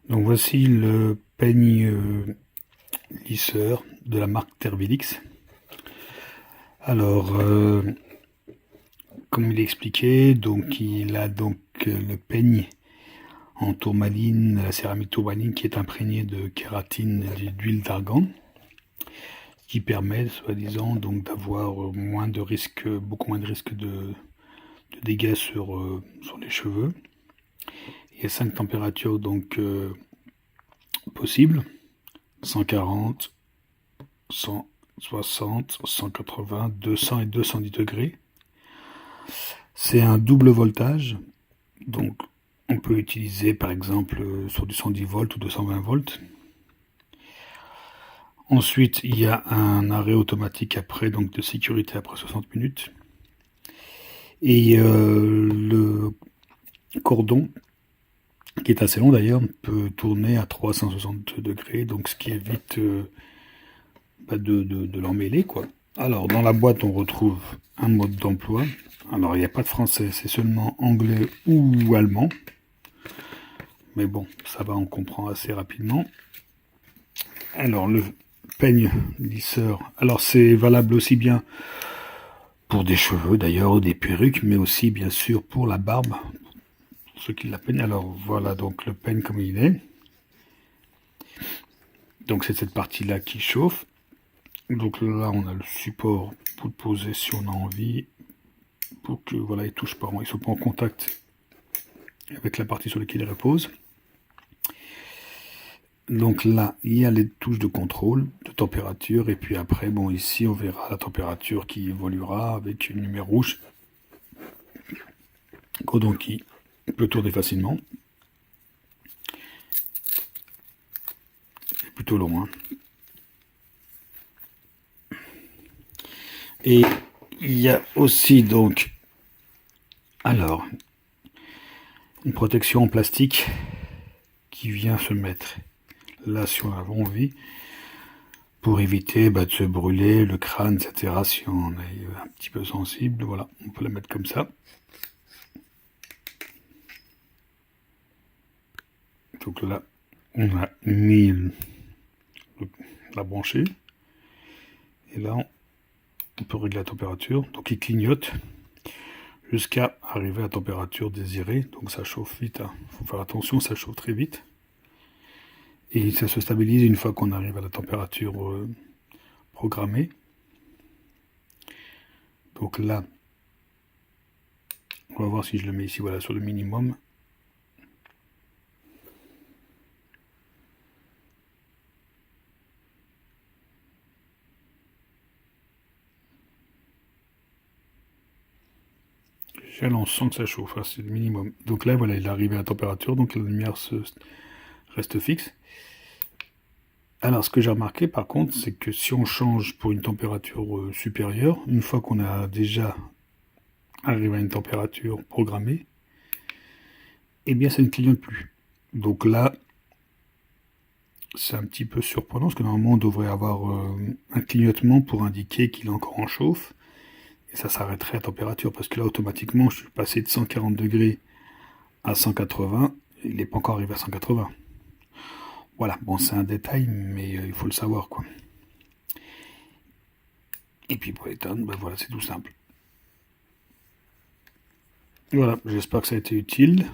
Donc voici le peigne lisseur de la marque Therbilix. Alors, comme il est expliqué, donc il a donc le peigne en tourmaline, la céramique tourmaline qui est imprégnée de kératine et d'huile d'argan, qui permet, soi-disant, donc d'avoir moins de risques, beaucoup moins de risques de dégâts sur les cheveux. Il y a 5 températures donc possibles: 140, 160, 180, 200 et 210 degrés. C'est un double voltage, donc on peut utiliser par exemple sur du 110 volts ou 220 volts. Ensuite, il y a un arrêt automatique après, donc de sécurité après 60 minutes. Et le cordon, qui est assez long d'ailleurs, peut tourner à 360 degrés, donc ce qui évite de l'emmêler, quoi. Alors, dans la boîte, on retrouve un mode d'emploi. Alors, il n'y a pas de français, c'est seulement anglais ou allemand. Mais bon, ça va, on comprend assez rapidement. Alors, le peigne lisseur. Alors, c'est valable aussi bien pour des cheveux, d'ailleurs, ou des perruques, mais aussi, bien sûr, pour la barbe, pour ceux qui la peignent. Alors, voilà, donc, le peigne comme il est. Donc, c'est cette partie-là qui chauffe. Donc là, on a le support pour le poser si on a envie, pour que voilà, il touche pas, ils sont pas en contact avec la partie sur laquelle il repose. Donc là, il y a les touches de contrôle de température, et puis après, bon, ici, on verra la température qui évoluera avec une lumière rouge. Cordon qui peut tourner facilement. C'est plutôt long, hein. Et il y a aussi donc, alors, une protection en plastique qui vient se mettre là si on a envie, pour éviter de se brûler le crâne, etc. Si on est un petit peu sensible, voilà, on peut la mettre comme ça. Donc là, on a mis la branchée, et là, on peut régler la température. Donc il clignote jusqu'à arriver à la température désirée. Donc ça chauffe vite, hein. Faut faire attention, ça chauffe très vite. Et ça se stabilise une fois qu'on arrive à la température programmée. Donc là, on va voir si je le mets ici, voilà, sur le minimum. Là, on sent que ça chauffe, hein, c'est le minimum. Donc là, voilà, il est arrivé à la température, donc la lumière reste fixe. Alors, ce que j'ai remarqué, par contre, c'est que si on change pour une température supérieure, une fois qu'on a déjà arrivé à une température programmée, eh bien, ça ne clignote plus. Donc là, c'est un petit peu surprenant, parce que normalement, on devrait avoir un clignotement pour indiquer qu'il est encore en chauffe, et ça s'arrêterait à température, parce que là, automatiquement, je suis passé de 140 degrés à 180, il n'est pas encore arrivé à 180. Voilà, bon, c'est un détail, mais il faut le savoir, quoi. Et puis pour l'éteindre, ben voilà, c'est tout simple. Voilà, j'espère que ça a été utile.